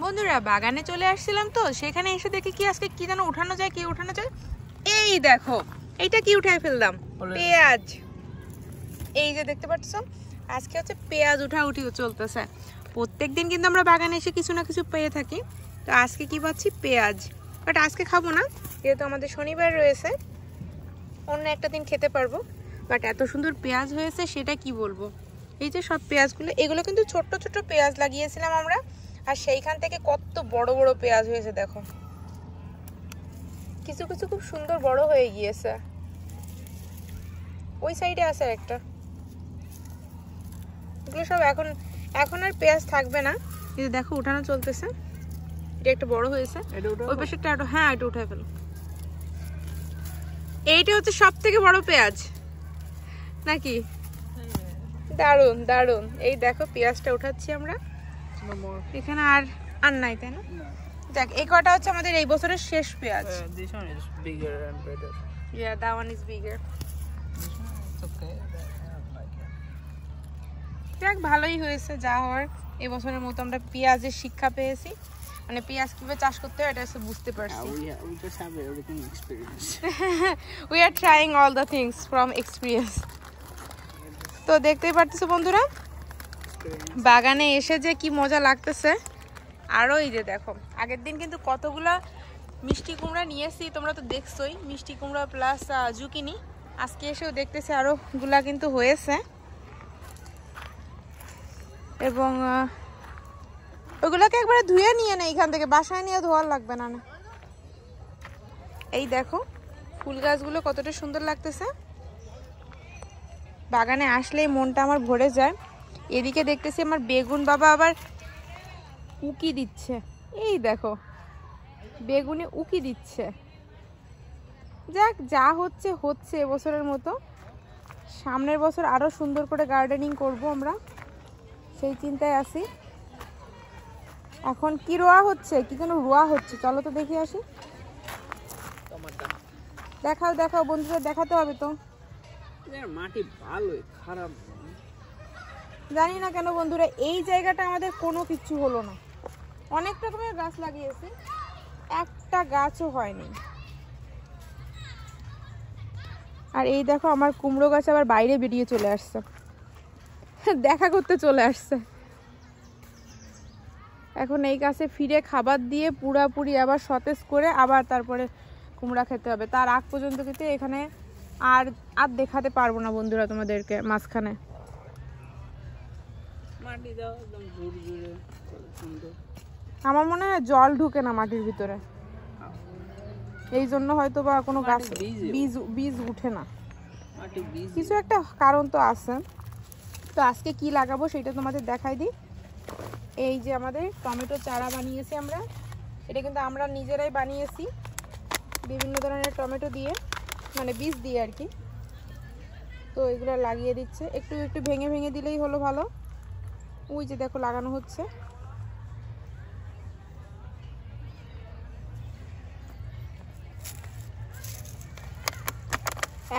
বন্ধুরা বাগানে চলে আসছিলাম, তো সেখানে এসে দেখি কি আজকে কি যেন উঠানো যায়, কি উঠানো যায়। এই দেখো, এইটা কি উঠাই ফেললাম, পেঁয়াজ। এই যে দেখতে পাচ্ছ, আজকে হচ্ছে পেঁয়াজ উঠি চলতেছে। প্রত্যেকদিন কিন্তু আমরা বাগানে এসে কিছু না কিছু পেয়ে থাকি, তো আজকে কি পাচ্ছি, পেঁয়াজ। বাট আজকে খাবো না, যেহেতু আমাদের শনিবার রয়েছে, অন্য একটা দিন খেতে পারবো। বাট এত সুন্দর পেঁয়াজ হয়েছে সেটা কি বলবো। এই যে সব পেঁয়াজগুলো, এগুলো কিন্তু ছোট্ট ছোট্ট পেঁয়াজ লাগিয়েছিলাম আমরা, আর সেইখান থেকে কত বড় বড় পেঁয়াজ হয়েছে দেখো। কিছু কিছু খুব সুন্দর বড় হয়ে গিয়েছে। ওই সাইডে আছে একটা। এগুলো সব এখন আর পেঁয়াজ থাকবে না। এই যে দেখো উঠানো চলতেছে, এটা একটা বড় হয়েছে, ওই পাশে একটা, হ্যাঁ এটা উঠায় ফেলো। এইটা হচ্ছে সব থেকে বড় পেঁয়াজ নাকি? দারুন দারুন। এই দেখো পেঁয়াজটা উঠাচ্ছি আমরা, এখানে আর নাই তাই না? দেখ, এই কটা হচ্ছে আমাদের এই বছরের শেষ পেঁয়াজ। This one is bigger and better. Yeah, that one is bigger. This one is okay. I don't like it. দেখ ভালোই হয়েছে, যা হওয়ার। এই বছরের মতো আমরা পেঁয়াজের শিক্ষা পেয়েছি, মানে পেঁয়াজ কিভাবে চাষ করতে হয় এটা বুঝতে পারছি। We just have everything experience. We are trying all the things from experience. তো দেখতেই পারতেছো বন্ধুরা, বাগানে এসে যে কি মজা লাগতেছে। আরো এই যে দেখো, আগের দিন কিন্তু কতগুলা মিষ্টি কুমড়া নিয়েছি, তোমরা তো দেখছোই, মিষ্টি কুমড়া প্লাস জুকিনি। আজকে এসেও দেখতেছি আরো গুলা কিন্তু হয়েছে, এবং ওগুলাকে একবারে ধুয়ে নিয়ে নেই এখান থেকে, বাসায় নিয়ে ধোয়ার লাগবে না। এই দেখো ফুল গাছগুলো কতটা সুন্দর লাগতেছে। বাগানে আসলেই মনটা আমার ভরে যায়। এদিকে দেখতেছি আমার বেগুন বাবা আবার উকি দিচ্ছে। এই দেখো বেগুনে উকি দিচ্ছে। যাক, যা হচ্ছে হচ্ছে এবছরের মতো। সামনের বছর আরো সুন্দর করে গার্ডেনিং করব আমরা, সেই চিন্তায় আছি। এখন কি রোয়া হচ্ছে, কি যেন রোয়া হচ্ছে, চলো তো দেখে আসি। দেখাও দেখাও বন্ধুরা, দেখাতে হবে তো। মাটি ভালোই, খারাপ জানি না কেন বন্ধুরা, এই জায়গাটা আমাদের কোনো কিছু হলো না। অনেক রকমের গাছ লাগিয়েছি, একটা গাছও হয়নি। আর এই দেখো আমার কুমড়ো গাছ আবার বাইরে বেরিয়ে চলে আসছে, দেখা করতে চলে আসছে। এখন এই গাছে ফিরে খাবার দিয়ে পুরাপুরি আবার সতেজ করে আবার তারপরে কুমড়া খেতে হবে। তার আগ পর্যন্ত কিন্তু এখানে আর দেখাতে পারবো না বন্ধুরা তোমাদেরকে। মাঝখানে মাটি দাও একদম ঝুড় ঝুড়ে সুন্দর। আমার মনে হয় জল ঢুকে না মাটির ভিতরে, এই জন্য হয়তো বা কোনো গাছ বীজ উঠে না, কিছু একটা কারণ তো আছে। তো আজকে কি লাগাবো সেটা তোমাদের দেখাই দিই। এই যে আমাদের টমেটো চারা বানিয়েছি আমরা, এটা কিন্তু আমরা নিজেরাই বানিয়েছি বিভিন্ন ধরনের টমেটো দিয়ে, মানে বীজ দিয়ে আর কি। তো এগুলো লাগিয়ে দিচ্ছে, একটু একটু ভেঙে ভেঙে দিলেই হলো ভালো। ওই যে দেখো লাগানো হচ্ছে।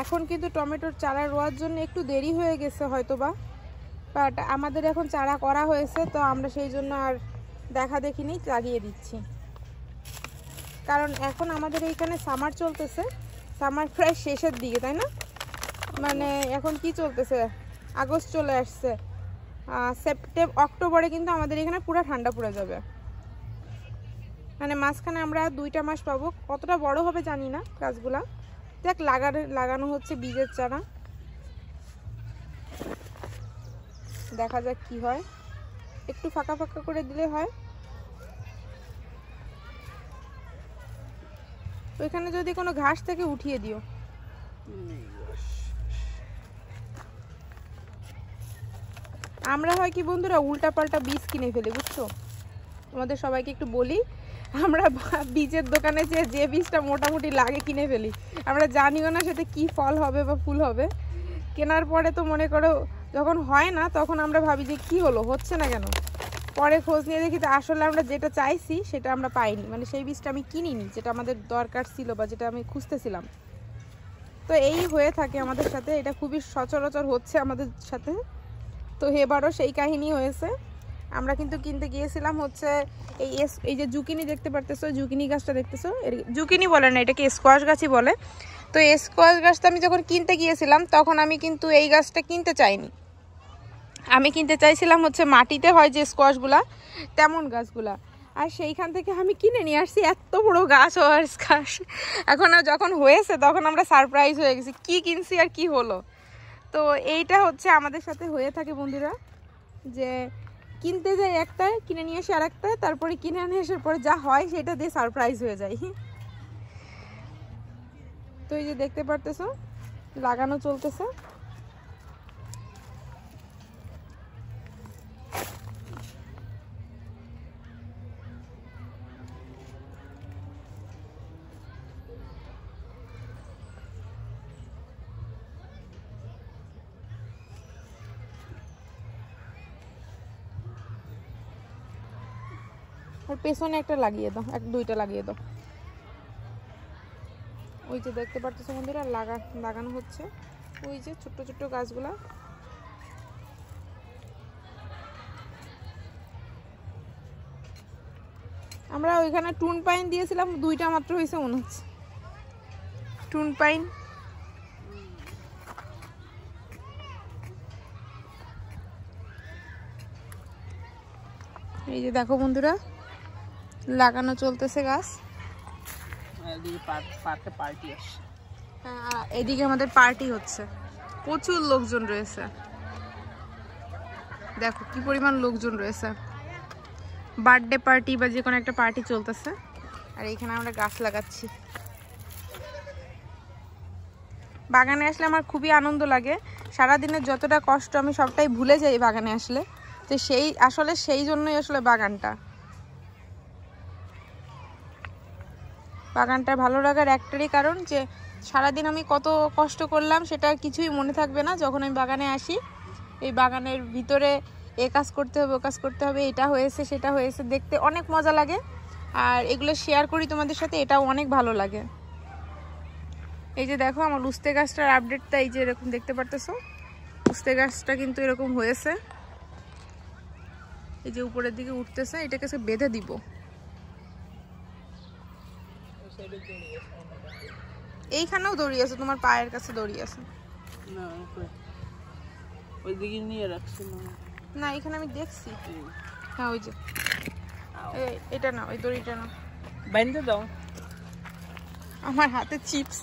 এখন কিন্তু টমেটোর চারা রোয়ার জন্য একটু দেরি হয়ে গেছে হয়তোবা, বাট আমাদের এখন চারা করা হয়েছে, তো আমরা সেই জন্য আর দেখা দেখিনি, লাগিয়ে দিচ্ছি। কারণ এখন আমাদের এইখানে সামার চলতেছে, সামার প্রায় শেষের দিকে, তাই না? মানে এখন কি চলতেছে, আগস্ট চলে আসছে, অক্টোবরে কিন্তু আমাদের এখানে পুরো ঠান্ডা পড়ে যাবে। মানে মাঝখানে আমরা 2টা মাস পাবো। কতটা বড় হবে জানি না গাছগুলা। দেখ লাগানো হচ্ছে বীজের চারা, দেখা যাক কি হয়। একটু ফাঁকা ফাঁকা করে দিলে হয়। ওইখানে যদি কোনো ঘাস থেকে উঠিয়ে দিও। আমরা হয় কি বন্ধুরা, উল্টা পাল্টা বীজ কিনে ফেলি, বুঝছো? আমাদের সবাইকে একটু বলি, আমরা বীজের দোকানে যে বীজটা মোটামুটি লাগে কিনে ফেলি। আমরা জানিও না সেটা কি ফল হবে বা ফুল হবে। কেনার পরে তো মনে করো যখন হয় না, তখন আমরা ভাবি যে কি হলো, হচ্ছে না কেন। পরে খোঁজ নিয়ে দেখি তো আসলে আমরা যেটা চাইছি সেটা আমরা পাইনি, মানে সেই বীজটা আমি কিনিনি, যেটা আমাদের দরকার ছিল বা যেটা আমি খুঁজতেছিলাম। তো এই হয়ে থাকে আমাদের সাথে, এটা খুবই সচরাচর হচ্ছে আমাদের সাথে। তো এবারও সেই কাহিনী হয়েছে। আমরা কিন্তু কিনতে গিয়েছিলাম হচ্ছে এই যে জুকিনি দেখতে পারতেছো, জুকিনি গাছটা দেখতেছো, জুকিনি বলে না, এটাকে স্কোয়াশ গাছই বলে। তো এই স্কোয়াশ গাছটা আমি যখন কিনতে গিয়েছিলাম তখন আমি কিন্তু এই গাছটা কিনতে চাইনি, আমি কিনতে চাইছিলাম হচ্ছে মাটিতে হয় যে স্কোয়াশগুলা তেমন গাছগুলা। আর সেইখান থেকে আমি কিনে নিয়ে আসছি এত বড় গাছ আর স্কোয়াশ। এখন যখন হয়েছে তখন আমরা সারপ্রাইজ হয়ে গেছি কি কিনছি আর কি হলো। তো এইটা হচ্ছে আমাদের সাথে হয়ে থাকে বন্ধুরা, যে কিনতে যাই একটা, কিনে নিয়ে আসি আর একটা, তারপরে কিনে নিয়ে আসার পরে যা হয় সেটা দিয়ে সারপ্রাইজ হয়ে যায়। তো এই যে দেখতে পারতেছো লাগানো চলতেছে। আর পেছনে একটা লাগিয়ে দাও, দুইটা লাগিয়ে দাও। ওই যে দেখতে পারতেছো বন্ধুরা লাগানো হচ্ছে ওই যে ছোট্ট ছোট্ট গাছগুলা। আমরা ওইখানে টুন পাইন দিয়েছিলাম, দুইটা মাত্র হয়েছে মনে হচ্ছে টুন পাইন। এই যে দেখো বন্ধুরা লাগানো চলতেছে গাছ। এদিকে আমাদের পার্টি হচ্ছে, প্রচুর লোকজন রয়েছে, দেখো কি পরিমাণ লোকজন রয়েছে, বার্থডে পার্টি বা যে কোনো একটা পার্টি চলতেছে। আর এইখানে আমরা গাছ লাগাচ্ছি। বাগানে আসলে আমার খুবই আনন্দ লাগে, সারাদিনের যতটা কষ্ট আমি সবটাই ভুলে যাই বাগানে আসলে। তো সেই জন্যই আসলে বাগানটা ভালো লাগার একটারই কারণ যে সারাদিন আমি কত কষ্ট করলাম সেটা কিছুই মনে থাকবে না যখন আমি বাগানে আসি। এই বাগানের ভিতরে এ কাজ করতে হবে, ও কাজ করতে হবে, এটা হয়েছে সেটা হয়েছে, দেখতে অনেক মজা লাগে। আর এগুলো শেয়ার করি তোমাদের সাথে, এটাও অনেক ভালো লাগে। এই যে দেখো আমার উস্তে গাছটার আপডেটটা এই যে এরকম দেখতে পারতেছো, উস্তে গাছটা কিন্তু এরকম হয়েছে, এই যে উপরের দিকে উঠতেছে, এটাকে বেঁধে দিব। এইখানেও দড়ি আছে, তোমার পায়ের কাছে দড়ি আছে না? এখানে আমি দেখছি। হ্যাঁ ওই যে এটা না, ওই দড়িটা না, বেঁধে দাও। আমার হাতে চিপস,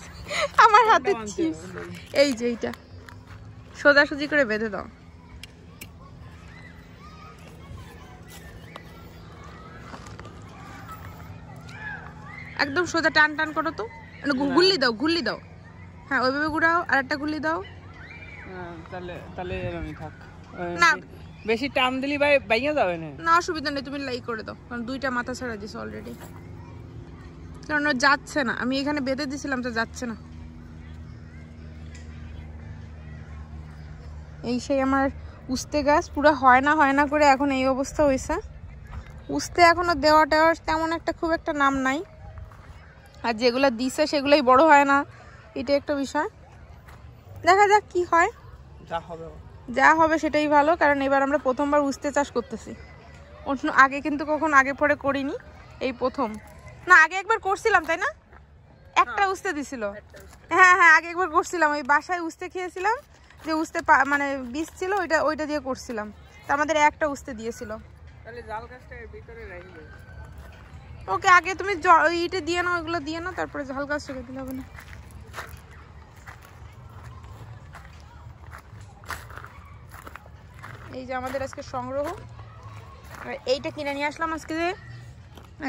আমার হাতে চিপস। এই যে এইটা সোজাসুজি করে বেঁধে দাও। একদম সোজা টান টান করো তো, ঘুরলি দাও। হ্যাঁ ওইভাবে ঘুরাও, আর একটা ঘুরলি দাও। তাহলে এরকমই থাক না, বেশি টান দিলি ভাই বাইয়া যাবে না। না অসুবিধা নেই, তুমি লাই করে দাও, কারণ দুইটা মাথা ছাড়া দিছো অলরেডি, কারণ যাচ্ছে না, আমি এখানে বেঁধে দিছিলাম তো যাচ্ছে না। এই সেই আমার উস্তে গাছ পুরো হয় না করে এখন এই অবস্থা হয়েছে। উস্তে এখনো দেওয়া টেওয়ার তেমন একটা খুব একটা নাম নাই, আর যেগুলো দিছে সেগুলোই বড় হয় না, এটা একটা বিষয়। দেখা যাক কি হয়, যা হবে সেটাই ভালো, কারণ এবার আমরা প্রথমবার উস্তে চাষ করতেছি। অন্য আগে কিন্তু কখন আগে পরে করিনি, এই প্রথম। না আগে একবার করছিলাম তাই না, একটা উস্তে দিছিল। হ্যাঁ আগে একবার করছিলাম, ওই বাসায় উস্তে খেয়েছিলাম, যে উস্তে মানে বীজ ছিল ওইটা দিয়ে করছিলাম, তা আমাদের একটা উস্তে দিয়েছিল। ওকে আগে তুমি ইটে দিয়ে নাও, ওইগুলো দিয়ে নাও, তারপরে ঝাল গাছ রেখে দিলে হবে না। এই যে আমাদের আজকে সংগ্রহ, আর এইটা কিনে নিয়ে আসলাম আজকে, যে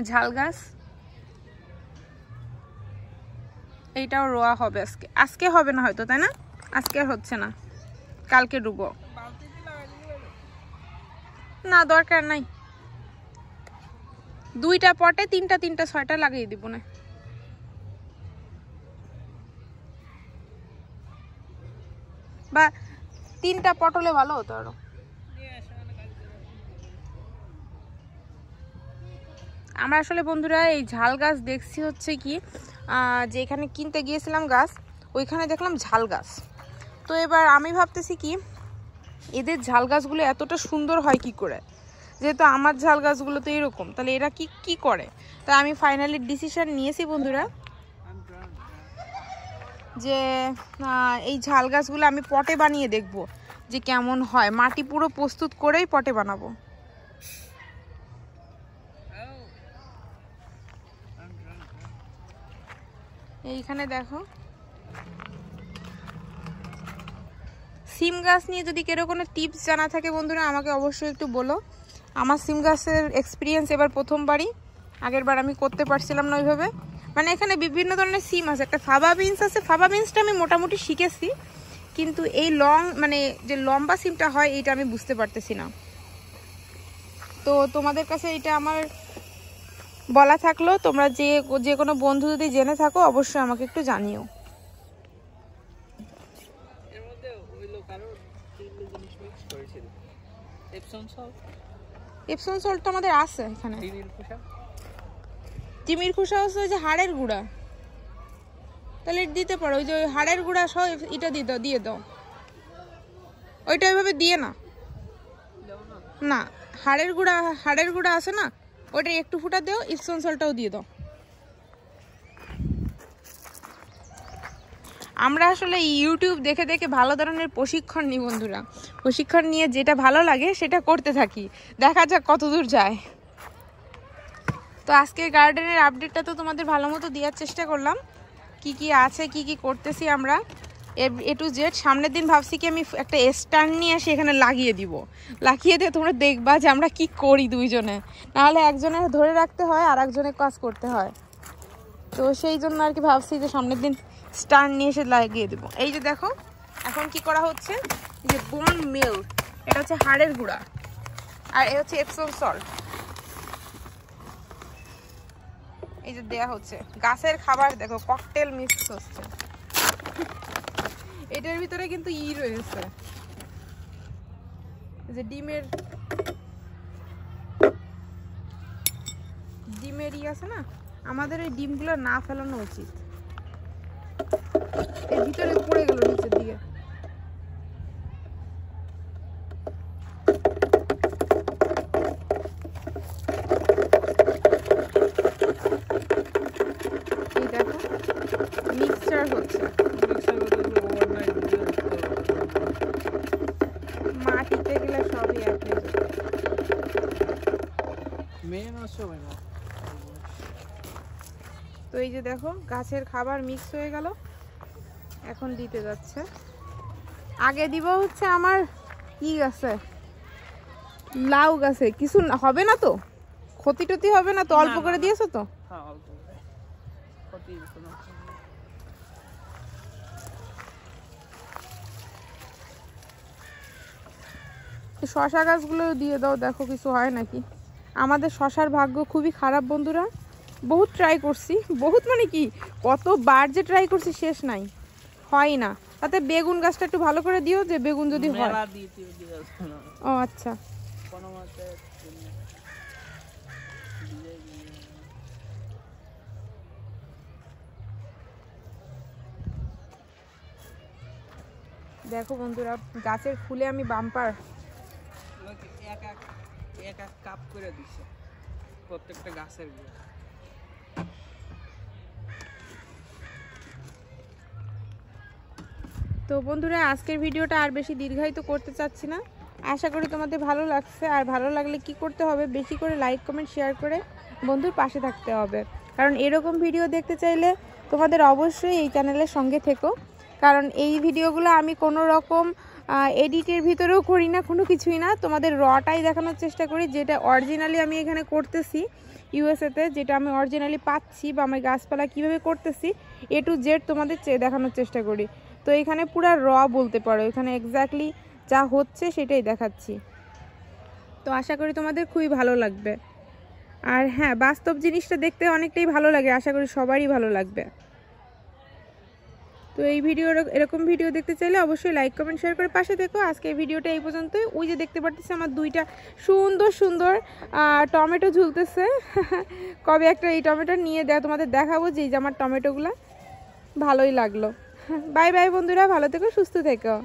ঝাল গাছ, এইটাও রোয়া হবে আজকে হবে না হয়তো, তাই না? আজকে আর হচ্ছে না, কালকে ডুবো। না দরকার নাই, দুইটা পটে তিনটা 6টা লাগিয়ে দিব না। বা 3টা পটলে ভালো হতো আরো। আমরা আসলে বন্ধুরা এই ঝাল গাছ দেখছি হচ্ছে কি, যে এখানে কিনতে গিয়েছিলাম গাছ, ওইখানে দেখলাম ঝাল গাছ। তো এবার আমি ভাবতেছি কি, এদের ঝাল গাছগুলো এতটা সুন্দর হয় কি করে, যেহেতু আমার ঝাল গাছগুলো তো এরকম, তাহলে এরা কি কি করে। তাই আমি ফাইনালি ডিসিশন নিয়েছি বন্ধুরা যে এই ঝাল গাছগুলো আমি পটে বানিয়ে দেখব যে কেমন হয়। মাটি পুরো প্রস্তুত করেই পটে বানাবো। এইখানে দেখো সিম গাছ নিয়ে যদি কেউ কোনো টিপস জানা থাকে বন্ধুরা আমাকে অবশ্যই একটু বলো। আমার সিম গাছের এক্সপিরিয়েন্স এবার প্রথমবারই, আগের বার আমি করতে পারছিলাম না ওইভাবে। মানে এখানে বিভিন্ন ধরনের সিম আছে, একটা ফাবা বিনস আছে, ফাবা বিনসটা আমি মোটামুটি শিখেছি, কিন্তু এই মানে যে লম্বা সিমটা হয় এইটা আমি বুঝতে পারতেছি না। তো তোমাদের কাছে এটা আমার বলা থাকলো, তোমরা যে কোনো বন্ধু যদি জেনে থাকো অবশ্যই আমাকে একটু জানিও। এপসন সল্ট আমাদের আছে এখানে। তিমির খোসা হচ্ছে ওই যে হাড়ের গুঁড়া, তাহলে দিতে পারো। ওই যে হাড়ের গুঁড়া সহ এটা দিয়ে দাও। ওইটা ওইভাবে দিয়ে না, না হাড়ের গুঁড়া আছে না, ওইটা একটু ফুটা দাও। ইপসন সল্টটাও দিয়ে দাও। আমরা আসলে ইউটিউব দেখে দেখে ভালো ধরনের প্রশিক্ষণ নিই বন্ধুরা। প্রশিক্ষণ নিয়ে যেটা ভালো লাগে সেটা করতে থাকি, দেখা যাক কতদূর যায়। তো আজকে গার্ডেনের আপডেটটা তো তোমাদের ভালো মতো দেওয়ার চেষ্টা করলাম, কি কি আছে কি কি করতেছি আমরা A to Z। সামনের দিন ভাবছি কি আমি একটা স্ট্যান্ড নিয়ে এসে এখানে লাগিয়ে দিয়ে তোমরা দেখবা যে আমরা কি করি দুইজনে, নাহলে একজনের ধরে রাখতে হয় আর একজনের কাজ করতে হয়। তো সেই জন্য আর কি ভাবছি যে সামনের দিন স্ট্যান্ড নিয়ে এসে লাগিয়ে দেবো। এই যে দেখো এখন কি করা হচ্ছে, যে বোন মিল, এটা হচ্ছে হাড়ের গুঁড়া, আর এ হচ্ছে এপসম সল্ট। এই যে দেয়া হচ্ছে গাছের খাবার, দেখো ককটেল মিক্স হচ্ছে। এটার ভিতরে কিন্তু রয়েছে যে ডিমের আছে না, আমাদের এই ডিমগুলো না ফেলানো উচিত। এর ভিতরে পড়ে গেল নিচের দিকে। এই দেখো মিক্সচার হচ্ছে, মাটিতে গেলে সবই এক হয়ে যাবে। তো এই যে দেখো গাছের খাবার মিক্স হয়ে গেল, এখন দিতে যাচ্ছে। আগে দিব হচ্ছে আমার কি গাছে, লাউ গাছে। কিছু হবে না তো, ক্ষতি টতি হবে না তো? অল্প করে দিয়েছো তো? শশা গাছগুলো দিয়ে দাও, দেখো কিছু হয় নাকি। আমাদের শশার ভাগ্য খুবই খারাপ বন্ধুরা, বহুত ট্রাই করছি, বহুত মানে কি কতবার যে ট্রাই করছি শেষ নাই, হয় না। তাতে বেগুন গাছটা একটু ভালো করে দিও, যে বেগুন যদি হয়। ও আচ্ছা, দেখো বন্ধুরা গাছের ফুলে আমি বাম্পার এক কাপ করে দিছে প্রত্যেকটা গাছের। তো বন্ধুরা আজকের ভিডিওটা আর বেশি দীর্ঘায়িত করতে চাচ্ছি না। আশা করি তোমাদের ভালো লাগছে, আর ভালো লাগলে কি করতে হবে, বেশি করে লাইক কমেন্ট শেয়ার করে বন্ধুর পাশে থাকতে হবে। কারণ এরকম ভিডিও দেখতে চাইলে তোমাদের অবশ্যই এই চ্যানেলের সঙ্গে থেকো। কারণ এই ভিডিওগুলো আমি কোনো রকম এডিটের ভিতরেও করি না, কোনো কিছুই না, তোমাদের রটাই দেখানোর চেষ্টা করি, যেটা অরিজিনালি আমি এখানে করতেছি ইউএসএতে, যেটা আমি অরিজিনালি পাচ্ছি, বা আমি গাছপালা কীভাবে করতেছি A to Z তোমাদের দেখানোর চেষ্টা করি। তো এখানে পুরো বলতে পারো, এখানে এক্স্যাক্টলি যা হচ্ছে সেটাই দেখাচ্ছি। তো আশা করি তোমাদের খুবই ভালো লাগবে। আর হ্যাঁ, বাস্তব জিনিসটা দেখতে অনেকটাই ভালো লাগে, আশা করি সবারই ভালো লাগবে। তো এই এরকম ভিডিও দেখতে চাইলে অবশ্যই লাইক কমেন্ট শেয়ার করে পাশে থেকো। আজকে ভিডিওটা এই পর্যন্তই। ওই যে দেখতে পাচ্ছি আমার দুইটা সুন্দর সুন্দর টমেটো ঝুলতেছে। কবে একটা এই টমেটো নিয়ে তোমাদের দেখাবো, যে এই যে আমার টমেটোগুলো ভালোই লাগলো। বাই বাই বন্ধুরা, ভালো থেকো, সুস্থ থেকো।